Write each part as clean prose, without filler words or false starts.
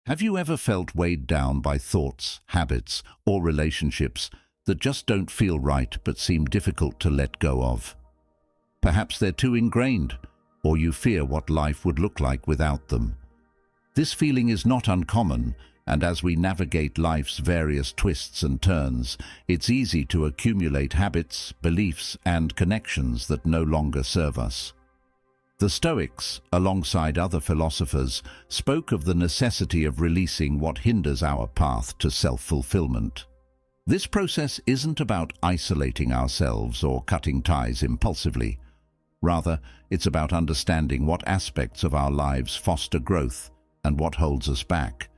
Have you ever felt weighed down by thoughts, habits, or relationships that just don't feel right but seem difficult to let go of? Perhaps they're too ingrained, or you fear what life would look like without them. This feeling is not uncommon, and as we navigate life's various twists and turns, it's easy to accumulate habits, beliefs, and connections that no longer serve us. The Stoics, alongside other philosophers, spoke of the necessity of releasing what hinders our path to self-fulfillment. This process isn't about isolating ourselves or cutting ties impulsively. Rather, it's about understanding what aspects of our lives foster growth and what holds us back.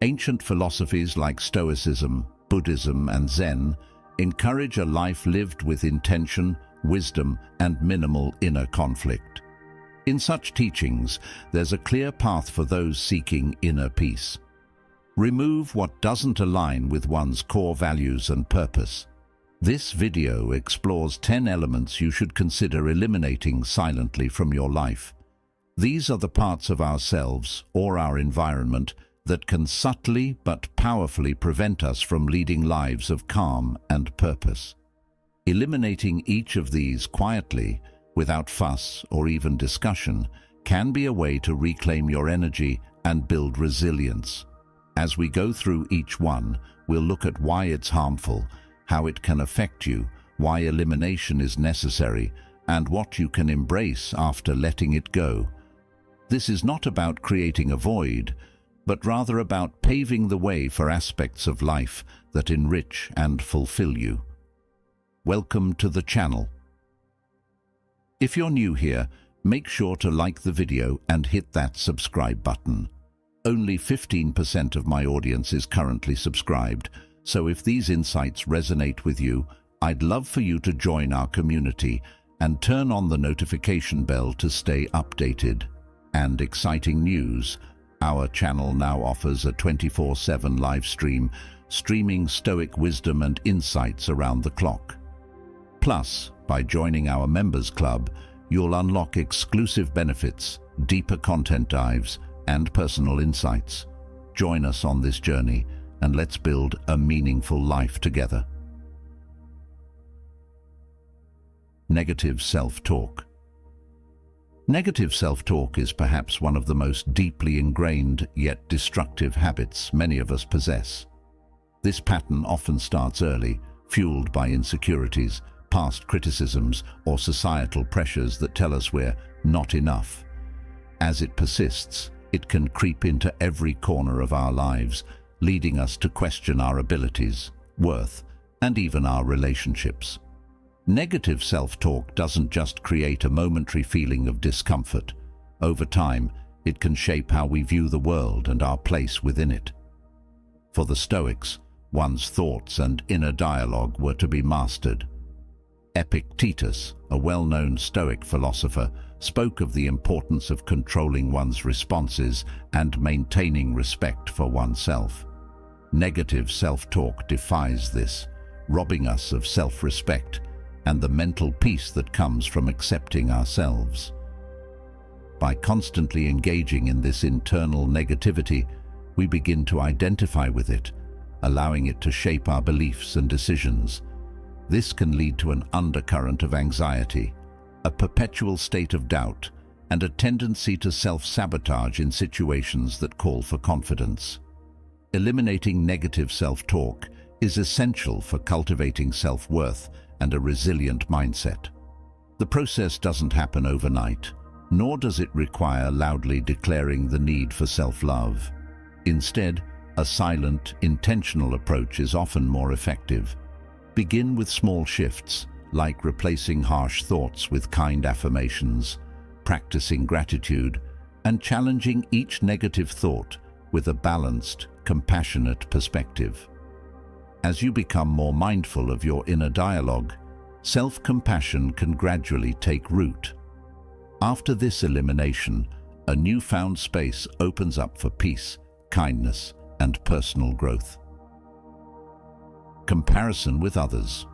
Ancient philosophies like Stoicism, Buddhism, and Zen encourage a life lived with intention, wisdom, and minimal inner conflict. In such teachings, there's a clear path for those seeking inner peace. Remove what doesn't align with one's core values and purpose. This video explores 10 elements you should consider eliminating silently from your life. These are the parts of ourselves or our environment that can subtly but powerfully prevent us from leading lives of calm and purpose. Eliminating each of these quietly, without fuss or even discussion, can be a way to reclaim your energy and build resilience. As we go through each one, we'll look at why it's harmful, how it can affect you, why elimination is necessary, and what you can embrace after letting it go. This is not about creating a void, but rather about paving the way for aspects of life that enrich and fulfill you. Welcome to the channel. If you're new here, make sure to like the video and hit that subscribe button. Only 15% of my audience is currently subscribed, so if these insights resonate with you, I'd love for you to join our community and turn on the notification bell to stay updated. And exciting news, our channel now offers a 24/7 live stream, streaming Stoic wisdom and insights around the clock. Plus, by joining our members club, you'll unlock exclusive benefits, deeper content dives, and personal insights. Join us on this journey, and let's build a meaningful life together. Negative self-talk. Negative self-talk is perhaps one of the most deeply ingrained yet destructive habits many of us possess. This pattern often starts early, fueled by insecurities, past criticisms, or societal pressures that tell us we're not enough. As it persists, it can creep into every corner of our lives, leading us to question our abilities, worth, and even our relationships. Negative self-talk doesn't just create a momentary feeling of discomfort. Over time, it can shape how we view the world and our place within it. For the Stoics, one's thoughts and inner dialogue were to be mastered. Epictetus, a well-known Stoic philosopher, spoke of the importance of controlling one's responses and maintaining respect for oneself. Negative self-talk defies this, robbing us of self-respect and the mental peace that comes from accepting ourselves. By constantly engaging in this internal negativity, we begin to identify with it, allowing it to shape our beliefs and decisions. This can lead to an undercurrent of anxiety, a perpetual state of doubt, and a tendency to self-sabotage in situations that call for confidence. Eliminating negative self-talk is essential for cultivating self-worth and a resilient mindset. The process doesn't happen overnight, nor does it require loudly declaring the need for self-love. Instead, a silent, intentional approach is often more effective. Begin with small shifts, like replacing harsh thoughts with kind affirmations, practicing gratitude, and challenging each negative thought with a balanced, compassionate perspective. As you become more mindful of your inner dialogue, self-compassion can gradually take root. After this elimination, a newfound space opens up for peace, kindness, and personal growth. Comparison with others.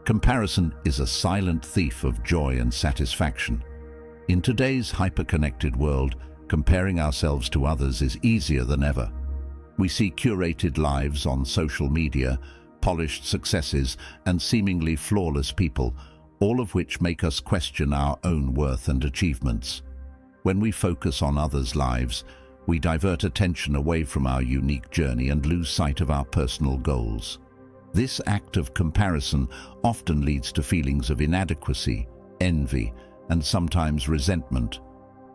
Comparison is a silent thief of joy and satisfaction. In today's hyper-connected world, Comparing ourselves to others is easier than ever. We see curated lives on social media, polished successes, and seemingly flawless people, all of which make us question our own worth and achievements. When we focus on others' lives, we divert attention away from our unique journey and lose sight of our personal goals. This act of comparison often leads to feelings of inadequacy, envy, and sometimes resentment,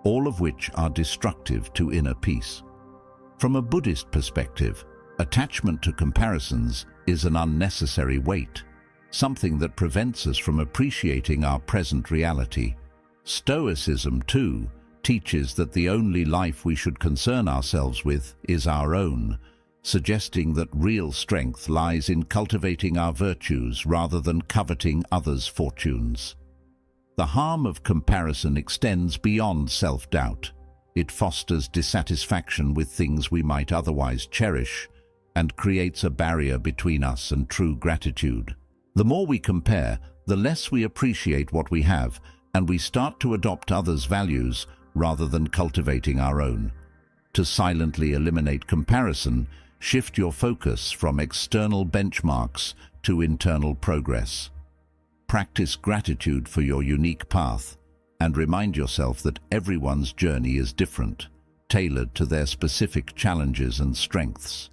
all of which are destructive to inner peace. From a Buddhist perspective, attachment to comparisons is an unnecessary weight, something that prevents us from appreciating our present reality. Stoicism, too, teaches that the only life we should concern ourselves with is our own, suggesting that real strength lies in cultivating our virtues rather than coveting others' fortunes. The harm of comparison extends beyond self-doubt. It fosters dissatisfaction with things we might otherwise cherish and creates a barrier between us and true gratitude. The more we compare, the less we appreciate what we have, and we start to adopt others' values rather than cultivating our own. To silently eliminate comparison, shift your focus from external benchmarks to internal progress. Practice gratitude for your unique path and remind yourself that everyone's journey is different, tailored to their specific challenges and strengths.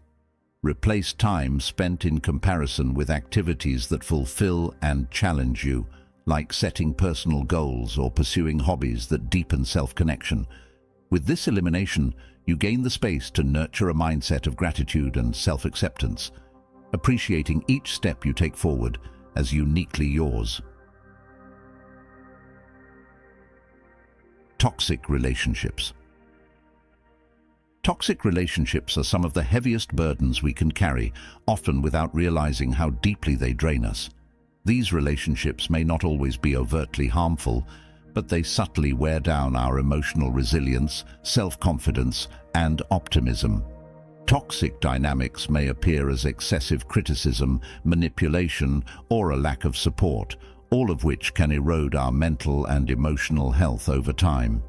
Replace time spent in comparison with activities that fulfill and challenge you, like setting personal goals or pursuing hobbies that deepen self-connection. With this elimination, you gain the space to nurture a mindset of gratitude and self-acceptance, appreciating each step you take forward as uniquely yours. Toxic relationships. Toxic relationships are some of the heaviest burdens we can carry, often without realizing how deeply they drain us. These relationships may not always be overtly harmful, but they subtly wear down our emotional resilience, self-confidence, and optimism. Toxic dynamics may appear as excessive criticism, manipulation, or a lack of support, all of which can erode our mental and emotional health over time.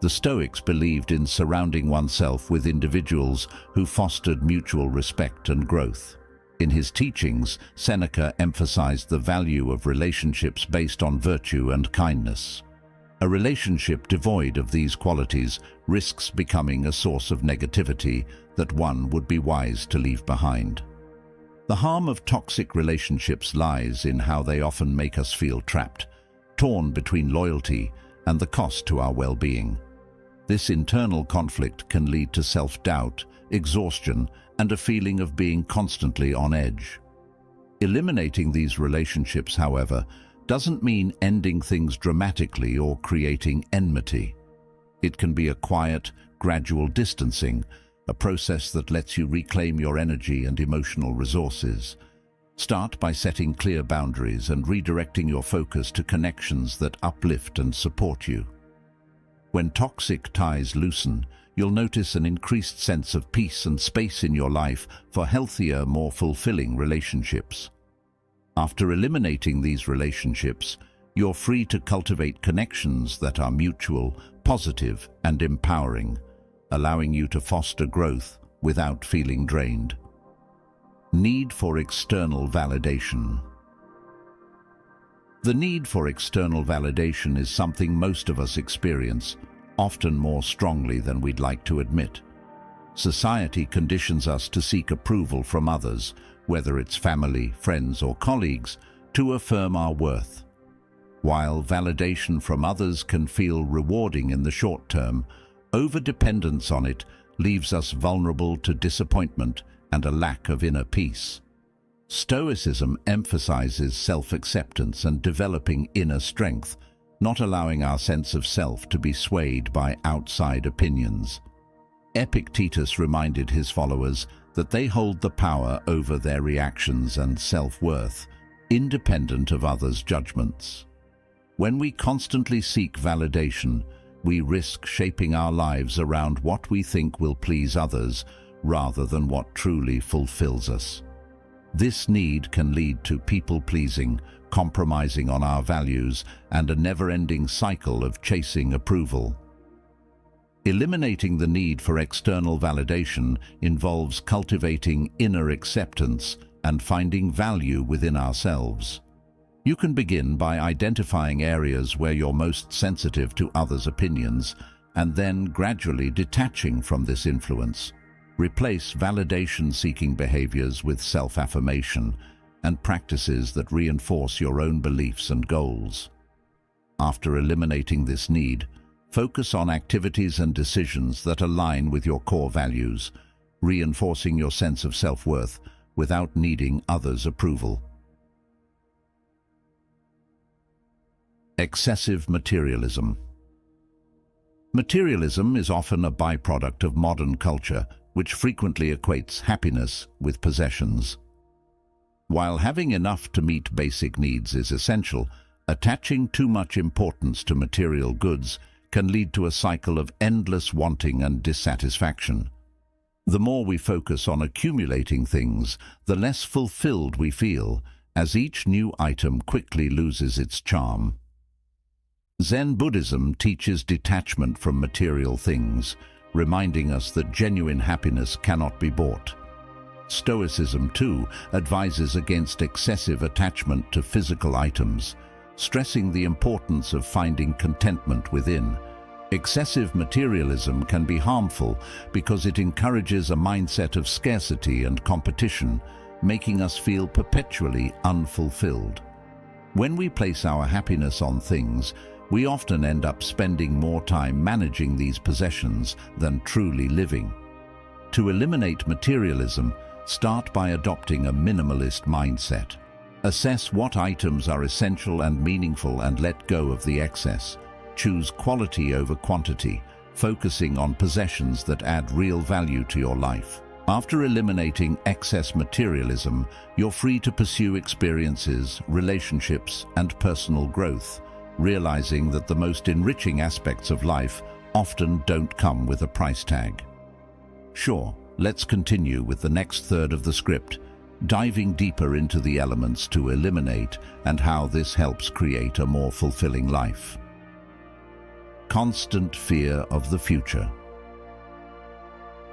The Stoics believed in surrounding oneself with individuals who fostered mutual respect and growth. In his teachings, Seneca emphasized the value of relationships based on virtue and kindness. A relationship devoid of these qualities risks becoming a source of negativity that one would be wise to leave behind. The harm of toxic relationships lies in how they often make us feel trapped, torn between loyalty and the cost to our well-being. This internal conflict can lead to self-doubt, exhaustion, and a feeling of being constantly on edge. Eliminating these relationships, however, doesn't mean ending things dramatically or creating enmity. It can be a quiet, gradual distancing, a process that lets you reclaim your energy and emotional resources. Start by setting clear boundaries and redirecting your focus to connections that uplift and support you. When toxic ties loosen, you'll notice an increased sense of peace and space in your life for healthier, more fulfilling relationships. After eliminating these relationships, you're free to cultivate connections that are mutual, positive, and empowering, allowing you to foster growth without feeling drained. Need for external validation. The need for external validation is something most of us experience, often more strongly than we'd like to admit. Society conditions us to seek approval from others, whether it's family, friends, or colleagues, to affirm our worth. While validation from others can feel rewarding in the short term, overdependence on it leaves us vulnerable to disappointment and a lack of inner peace. Stoicism emphasizes self-acceptance and developing inner strength, not allowing our sense of self to be swayed by outside opinions. Epictetus reminded his followers that they hold the power over their reactions and self-worth, independent of others' judgments. When we constantly seek validation, we risk shaping our lives around what we think will please others rather than what truly fulfills us. This need can lead to people-pleasing, compromising on our values, and a never-ending cycle of chasing approval. Eliminating the need for external validation involves cultivating inner acceptance and finding value within ourselves. You can begin by identifying areas where you're most sensitive to others' opinions and then gradually detaching from this influence. Replace validation-seeking behaviors with self-affirmation and practices that reinforce your own beliefs and goals. After eliminating this need, focus on activities and decisions that align with your core values, reinforcing your sense of self-worth without needing others' approval. Excessive materialism. Materialism is often a byproduct of modern culture, which frequently equates happiness with possessions. While having enough to meet basic needs is essential, attaching too much importance to material goods can lead to a cycle of endless wanting and dissatisfaction. The more we focus on accumulating things, the less fulfilled we feel, as each new item quickly loses its charm. Zen Buddhism teaches detachment from material things, reminding us that genuine happiness cannot be bought. Stoicism, too, advises against excessive attachment to physical items, stressing the importance of finding contentment within. Excessive materialism can be harmful because it encourages a mindset of scarcity and competition, making us feel perpetually unfulfilled. When we place our happiness on things, we often end up spending more time managing these possessions than truly living. To eliminate materialism, start by adopting a minimalist mindset. Assess what items are essential and meaningful and let go of the excess. Choose quality over quantity, focusing on possessions that add real value to your life. After eliminating excess materialism, you're free to pursue experiences, relationships, and personal growth, realizing that the most enriching aspects of life often don't come with a price tag. Sure, let's continue with the next third of the script, diving deeper into the elements to eliminate and how this helps create a more fulfilling life. Constant fear of the future.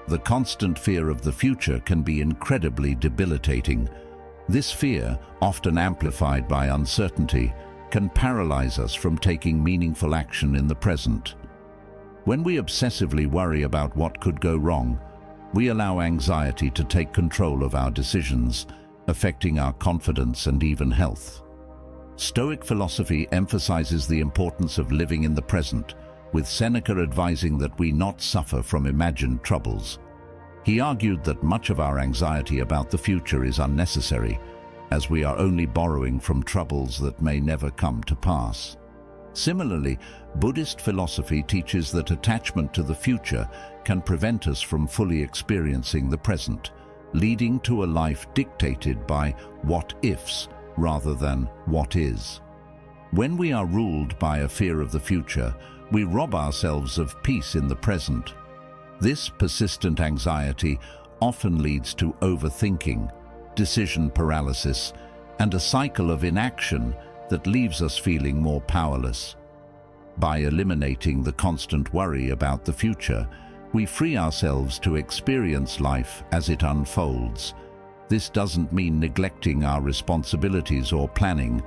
The constant fear of the future can be incredibly debilitating. This fear, often amplified by uncertainty, can paralyze us from taking meaningful action in the present. When we obsessively worry about what could go wrong, we allow anxiety to take control of our decisions, affecting our confidence and even health. Stoic philosophy emphasizes the importance of living in the present, with Seneca advising that we not suffer from imagined troubles. He argued that much of our anxiety about the future is unnecessary, as we are only borrowing from troubles that may never come to pass. Similarly, Buddhist philosophy teaches that attachment to the future can prevent us from fully experiencing the present, leading to a life dictated by what-ifs rather than what is. When we are ruled by a fear of the future, we rob ourselves of peace in the present. This persistent anxiety often leads to overthinking, decision paralysis, and a cycle of inaction that leaves us feeling more powerless. By eliminating the constant worry about the future, we free ourselves to experience life as it unfolds. This doesn't mean neglecting our responsibilities or planning,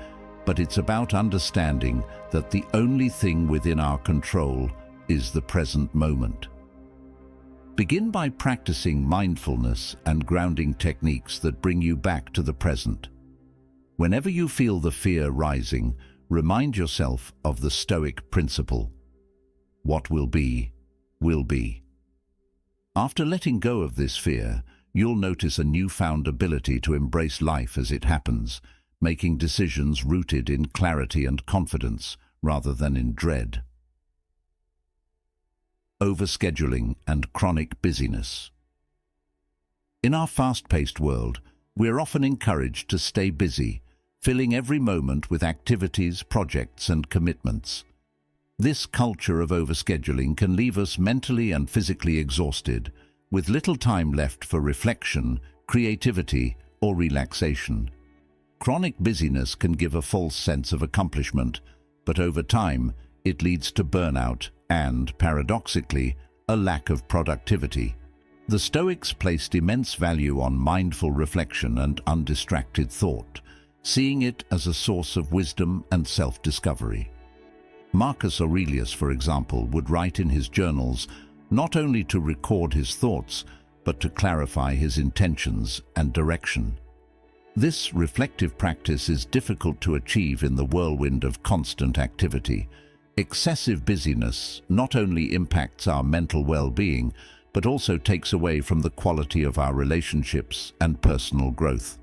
but it's about understanding that the only thing within our control is the present moment. Begin by practicing mindfulness and grounding techniques that bring you back to the present. Whenever you feel the fear rising, remind yourself of the Stoic principle. What will be, will be. After letting go of this fear, you'll notice a newfound ability to embrace life as it happens, making decisions rooted in clarity and confidence rather than in dread. Overscheduling and chronic busyness. In our fast-paced world, we're often encouraged to stay busy, filling every moment with activities, projects, and commitments. This culture of overscheduling can leave us mentally and physically exhausted, with little time left for reflection, creativity, or relaxation. Chronic busyness can give a false sense of accomplishment, but over time, it leads to burnout and, paradoxically, a lack of productivity. The Stoics placed immense value on mindful reflection and undistracted thought, seeing it as a source of wisdom and self-discovery. Marcus Aurelius, for example, would write in his journals not only to record his thoughts, but to clarify his intentions and direction. This reflective practice is difficult to achieve in the whirlwind of constant activity. Excessive busyness not only impacts our mental well-being, but also takes away from the quality of our relationships and personal growth.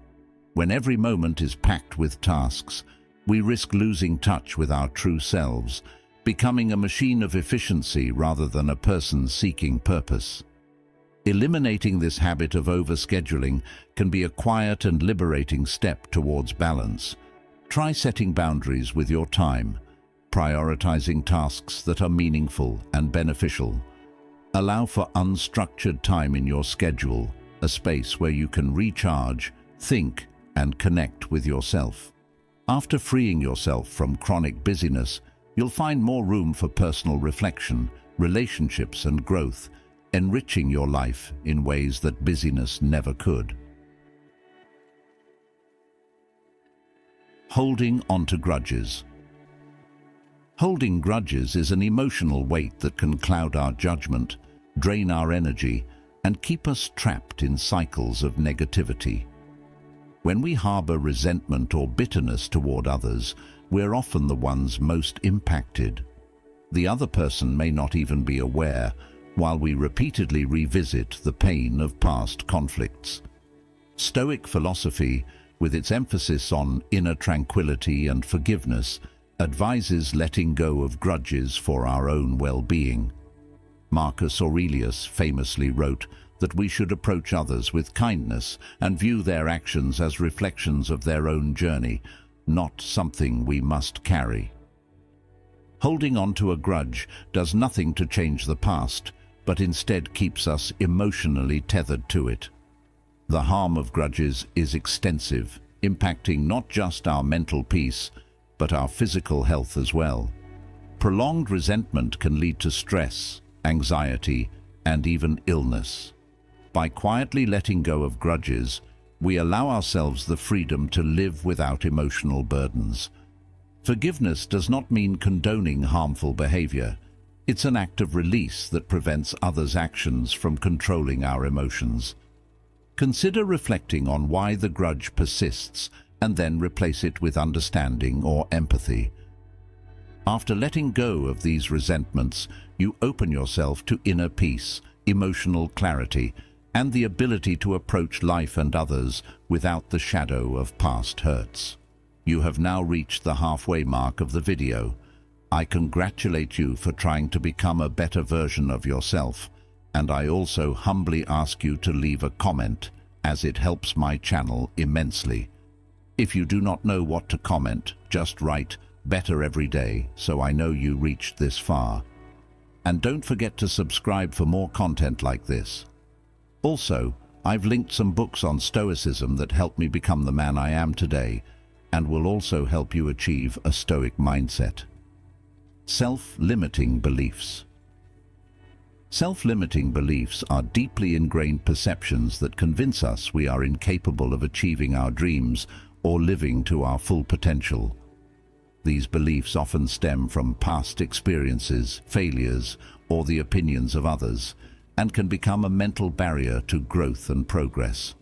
When every moment is packed with tasks, we risk losing touch with our true selves, becoming a machine of efficiency rather than a person seeking purpose. Eliminating this habit of overscheduling can be a quiet and liberating step towards balance. Try setting boundaries with your time, prioritizing tasks that are meaningful and beneficial. Allow for unstructured time in your schedule, a space where you can recharge, think, and connect with yourself. After freeing yourself from chronic busyness, you'll find more room for personal reflection, relationships, and growth, enriching your life in ways that busyness never could. Holding onto grudges. Holding grudges is an emotional weight that can cloud our judgment, drain our energy, and keep us trapped in cycles of negativity. When we harbor resentment or bitterness toward others, we're often the ones most impacted. The other person may not even be aware, while we repeatedly revisit the pain of past conflicts. Stoic philosophy, with its emphasis on inner tranquility and forgiveness, advises letting go of grudges for our own well-being. Marcus Aurelius famously wrote that we should approach others with kindness and view their actions as reflections of their own journey, not something we must carry. Holding on to a grudge does nothing to change the past, but instead keeps us emotionally tethered to it. The harm of grudges is extensive, impacting not just our mental peace, but our physical health as well. Prolonged resentment can lead to stress, anxiety, and even illness. By quietly letting go of grudges, we allow ourselves the freedom to live without emotional burdens. Forgiveness does not mean condoning harmful behavior. It's an act of release that prevents others' actions from controlling our emotions. Consider reflecting on why the grudge persists and then replace it with understanding or empathy. After letting go of these resentments, you open yourself to inner peace, emotional clarity, and the ability to approach life and others without the shadow of past hurts. You have now reached the halfway mark of the video. I congratulate you for trying to become a better version of yourself, and I also humbly ask you to leave a comment, as it helps my channel immensely. If you do not know what to comment, just write "better every day" so I know you reached this far. And don't forget to subscribe for more content like this. Also, I've linked some books on Stoicism that helped me become the man I am today, and will also help you achieve a Stoic mindset. Self-limiting beliefs. Self-limiting beliefs are deeply ingrained perceptions that convince us we are incapable of achieving our dreams or living to our full potential. These beliefs often stem from past experiences, failures, or the opinions of others, and can become a mental barrier to growth and progress.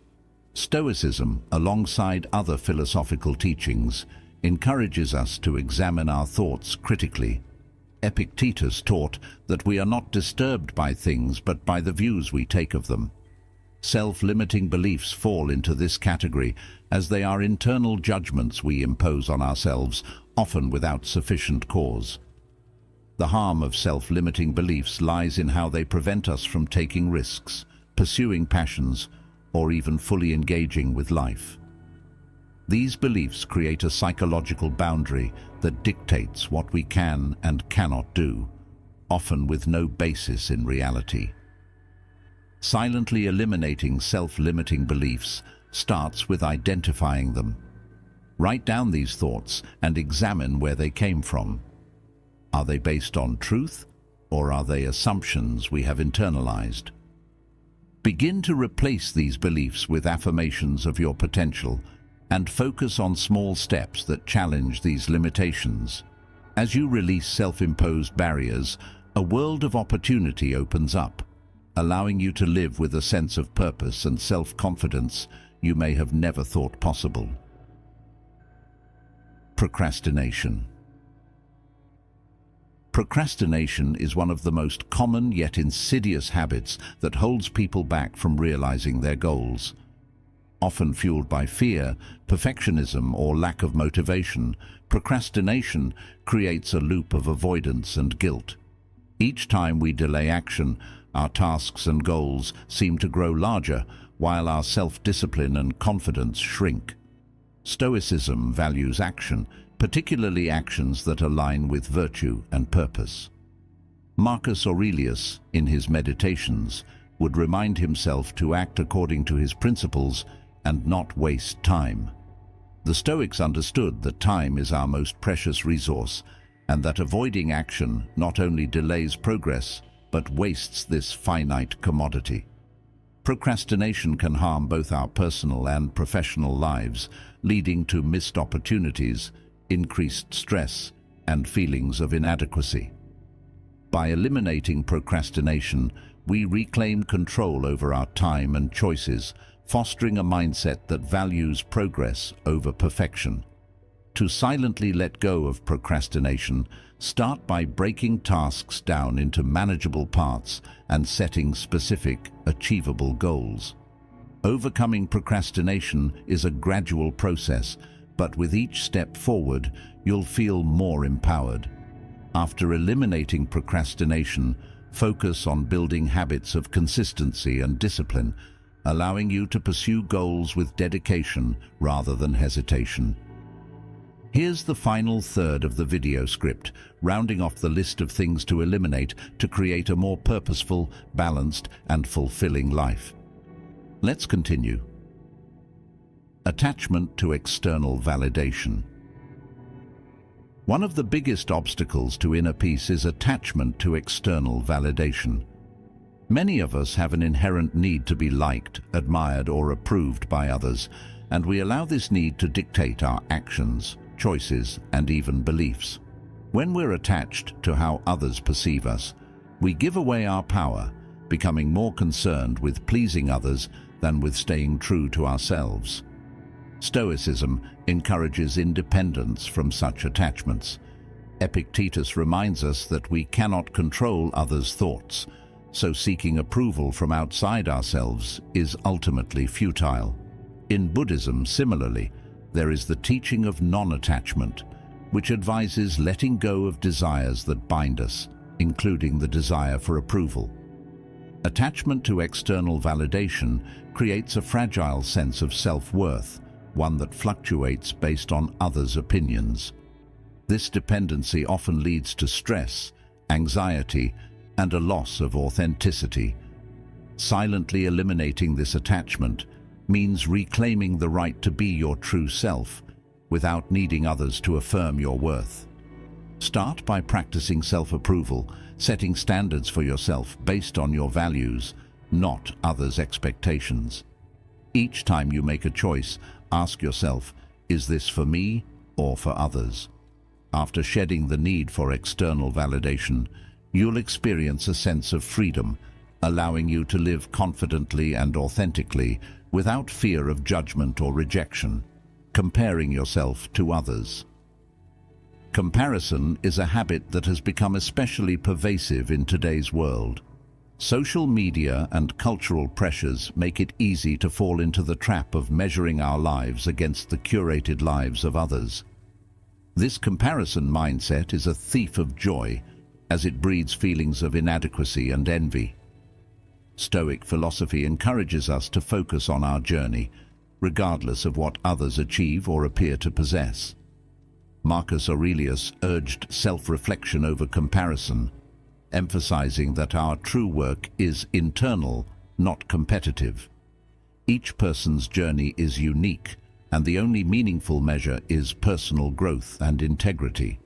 Stoicism, alongside other philosophical teachings, encourages us to examine our thoughts critically. Epictetus taught that we are not disturbed by things but by the views we take of them. Self-limiting beliefs fall into this category as they are internal judgments we impose on ourselves, often without sufficient cause. The harm of self-limiting beliefs lies in how they prevent us from taking risks, pursuing passions, or even fully engaging with life. These beliefs create a psychological boundary that dictates what we can and cannot do, often with no basis in reality. Silently eliminating self-limiting beliefs starts with identifying them. Write down these thoughts and examine where they came from. Are they based on truth, or are they assumptions we have internalized? Begin to replace these beliefs with affirmations of your potential and focus on small steps that challenge these limitations. As you release self-imposed barriers, a world of opportunity opens up, allowing you to live with a sense of purpose and self-confidence you may have never thought possible. Procrastination. Procrastination is one of the most common yet insidious habits that holds people back from realizing their goals. Often fueled by fear, perfectionism, or lack of motivation, procrastination creates a loop of avoidance and guilt. Each time we delay action, our tasks and goals seem to grow larger, while our self-discipline and confidence shrink. Stoicism values action, particularly actions that align with virtue and purpose. Marcus Aurelius, in his Meditations, would remind himself to act according to his principles and not waste time. The Stoics understood that time is our most precious resource, and that avoiding action not only delays progress, but wastes this finite commodity. Procrastination can harm both our personal and professional lives, leading to missed opportunities, increased stress, and feelings of inadequacy. By eliminating procrastination, we reclaim control over our time and choices, fostering a mindset that values progress over perfection. To silently let go of procrastination, start by breaking tasks down into manageable parts and setting specific, achievable goals. Overcoming procrastination is a gradual process, but with each step forward, you'll feel more empowered. After eliminating procrastination, focus on building habits of consistency and discipline, allowing you to pursue goals with dedication rather than hesitation. Here's the final third of the video script, rounding off the list of things to eliminate to create a more purposeful, balanced, and fulfilling life. Let's continue. Attachment to external validation. One of the biggest obstacles to inner peace is attachment to external validation. Many of us have an inherent need to be liked, admired, or approved by others, and we allow this need to dictate our actions, choices, and even beliefs. When we're attached to how others perceive us, we give away our power, becoming more concerned with pleasing others than with staying true to ourselves. Stoicism encourages independence from such attachments. Epictetus reminds us that we cannot control others' thoughts, so seeking approval from outside ourselves is ultimately futile. In Buddhism, similarly, there is the teaching of non-attachment, which advises letting go of desires that bind us, including the desire for approval. Attachment to external validation creates a fragile sense of self-worth, one that fluctuates based on others' opinions. This dependency often leads to stress, anxiety, and a loss of authenticity. Silently eliminating this attachment means reclaiming the right to be your true self without needing others to affirm your worth. Start by practicing self-approval, setting standards for yourself based on your values, not others' expectations. Each time you make a choice, ask yourself, is this for me or for others? After shedding the need for external validation, you'll experience a sense of freedom, allowing you to live confidently and authentically without fear of judgment or rejection. Comparing yourself to others. Comparison is a habit that has become especially pervasive in today's world. Social media and cultural pressures make it easy to fall into the trap of measuring our lives against the curated lives of others. This comparison mindset is a thief of joy, as it breeds feelings of inadequacy and envy. Stoic philosophy encourages us to focus on our journey, regardless of what others achieve or appear to possess. Marcus Aurelius urged self-reflection over comparison, emphasizing that our true work is internal, not competitive. Each person's journey is unique, and the only meaningful measure is personal growth and integrity.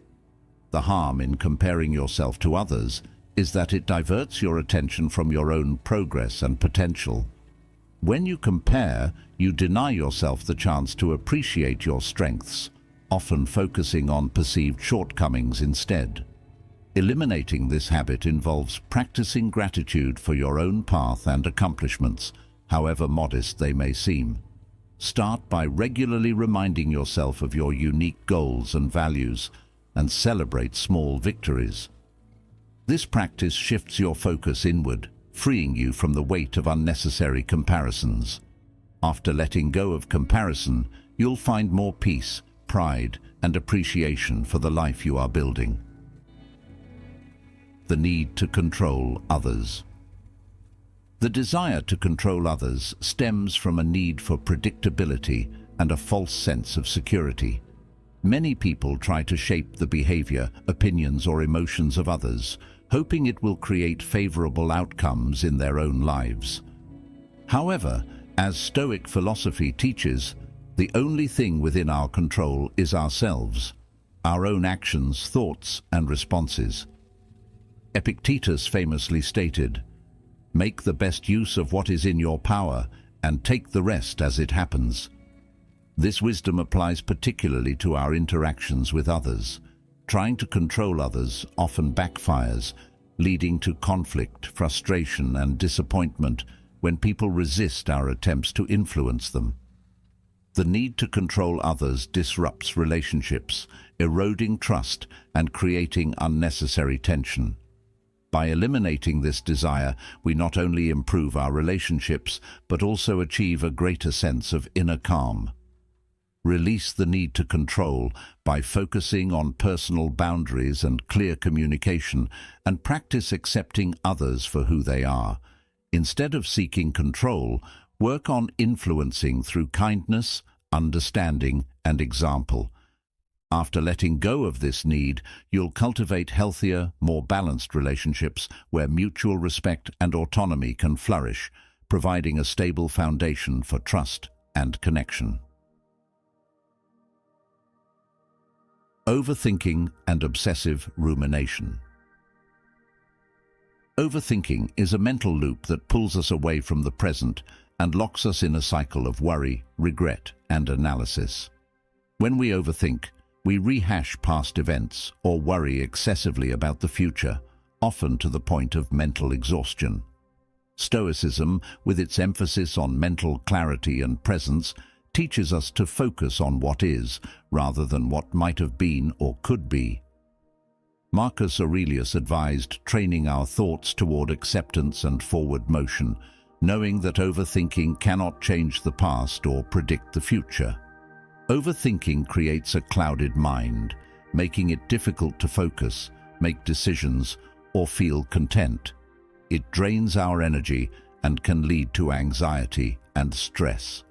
The harm in comparing yourself to others is that it diverts your attention from your own progress and potential. When you compare, you deny yourself the chance to appreciate your strengths, often focusing on perceived shortcomings instead. Eliminating this habit involves practicing gratitude for your own path and accomplishments, however modest they may seem. Start by regularly reminding yourself of your unique goals and values, and celebrate small victories. This practice shifts your focus inward, freeing you from the weight of unnecessary comparisons. After letting go of comparison, you'll find more peace, pride, and appreciation for the life you are building. The need to control others. The desire to control others stems from a need for predictability and a false sense of security. Many people try to shape the behavior, opinions, or emotions of others, hoping it will create favorable outcomes in their own lives. However, as Stoic philosophy teaches, the only thing within our control is ourselves, our own actions, thoughts, and responses. Epictetus famously stated, "Make the best use of what is in your power, and take the rest as it happens." This wisdom applies particularly to our interactions with others. Trying to control others often backfires, leading to conflict, frustration, and disappointment when people resist our attempts to influence them. The need to control others disrupts relationships, eroding trust and creating unnecessary tension. By eliminating this desire, we not only improve our relationships, but also achieve a greater sense of inner calm. Release the need to control by focusing on personal boundaries and clear communication, and practice accepting others for who they are. Instead of seeking control, work on influencing through kindness, understanding, and example. After letting go of this need, you'll cultivate healthier, more balanced relationships where mutual respect and autonomy can flourish, providing a stable foundation for trust and connection. Overthinking and obsessive rumination. Overthinking is a mental loop that pulls us away from the present and locks us in a cycle of worry, regret, and analysis. When we overthink, we rehash past events or worry excessively about the future, often to the point of mental exhaustion. Stoicism, with its emphasis on mental clarity and presence, teaches us to focus on what is, rather than what might have been or could be. Marcus Aurelius advised training our thoughts toward acceptance and forward motion, knowing that overthinking cannot change the past or predict the future. Overthinking creates a clouded mind, making it difficult to focus, make decisions, or feel content. It drains our energy and can lead to anxiety and stress.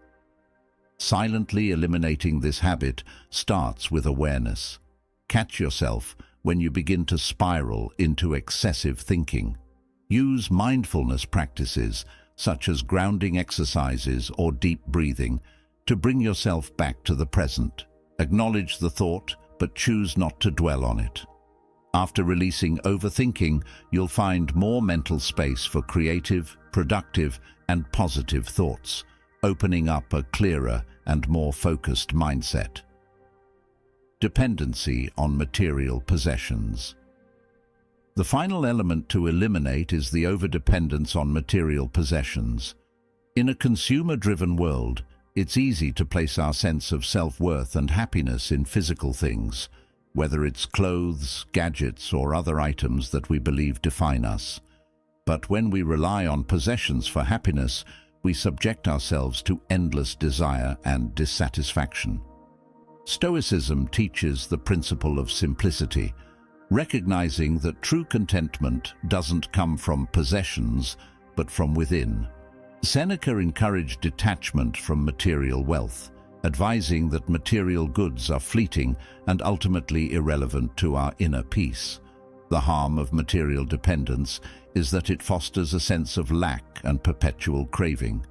Silently eliminating this habit starts with awareness. Catch yourself when you begin to spiral into excessive thinking. Use mindfulness practices, such as grounding exercises or deep breathing, to bring yourself back to the present. Acknowledge the thought, but choose not to dwell on it. After releasing overthinking, you'll find more mental space for creative, productive, and positive thoughts, opening up a clearer and more focused mindset. Dependency on material possessions. The final element to eliminate is the overdependence on material possessions. In a consumer-driven world, it's easy to place our sense of self-worth and happiness in physical things, whether it's clothes, gadgets, or other items that we believe define us. But when we rely on possessions for happiness, we subject ourselves to endless desire and dissatisfaction. Stoicism teaches the principle of simplicity, recognizing that true contentment doesn't come from possessions, but from within. Seneca encouraged detachment from material wealth, advising that material goods are fleeting and ultimately irrelevant to our inner peace. The harm of material dependence is that it fosters a sense of lack and perpetual craving.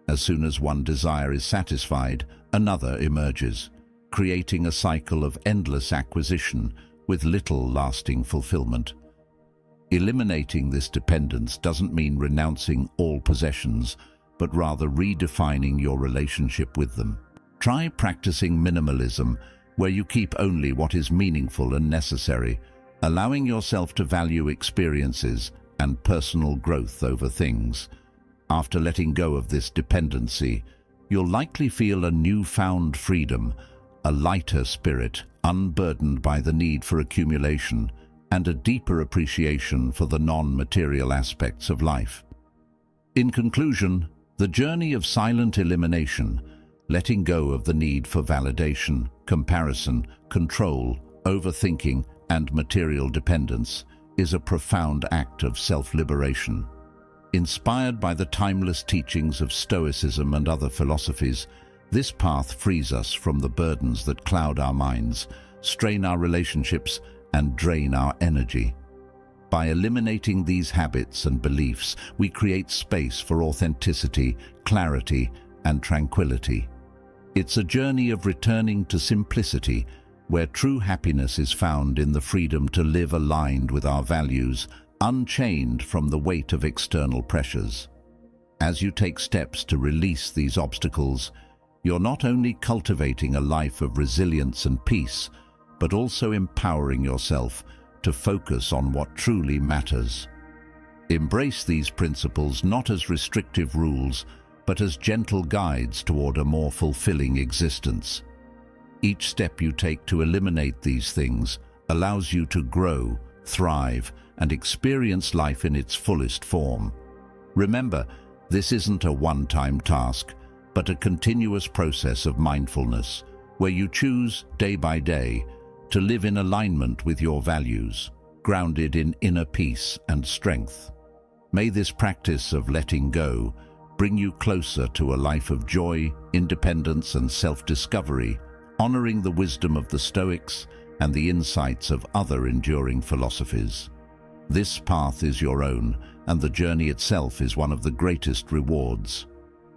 As soon as one desire is satisfied, another emerges, creating a cycle of endless acquisition with little lasting fulfillment. Eliminating this dependence doesn't mean renouncing all possessions, but rather redefining your relationship with them. Try practicing minimalism, where you keep only what is meaningful and necessary, allowing yourself to value experiences and personal growth over things. After letting go of this dependency, you'll likely feel a newfound freedom, a lighter spirit, unburdened by the need for accumulation, and a deeper appreciation for the non-material aspects of life. In conclusion, the journey of silent elimination, letting go of the need for validation, comparison, control, overthinking, and material dependence, is a profound act of self-liberation. Inspired by the timeless teachings of Stoicism and other philosophies, this path frees us from the burdens that cloud our minds, strain our relationships, and drain our energy. By eliminating these habits and beliefs, we create space for authenticity, clarity, and tranquility. It's a journey of returning to simplicity, where true happiness is found in the freedom to live aligned with our values, unchained from the weight of external pressures. As you take steps to release these obstacles, you're not only cultivating a life of resilience and peace, but also empowering yourself to focus on what truly matters. Embrace these principles not as restrictive rules, but as gentle guides toward a more fulfilling existence. Each step you take to eliminate these things allows you to grow, thrive, and experience life in its fullest form. Remember, this isn't a one-time task, but a continuous process of mindfulness, where you choose, day by day, to live in alignment with your values, grounded in inner peace and strength. May this practice of letting go bring you closer to a life of joy, independence, and self-discovery, honoring the wisdom of the Stoics and the insights of other enduring philosophies. This path is your own, and the journey itself is one of the greatest rewards.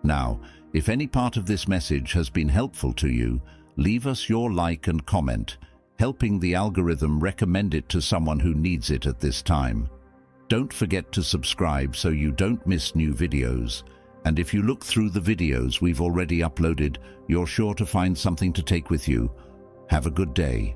Now, if any part of this message has been helpful to you, leave us your like and comment, helping the algorithm recommend it to someone who needs it at this time. Don't forget to subscribe so you don't miss new videos. And if you look through the videos we've already uploaded, you're sure to find something to take with you. Have a good day.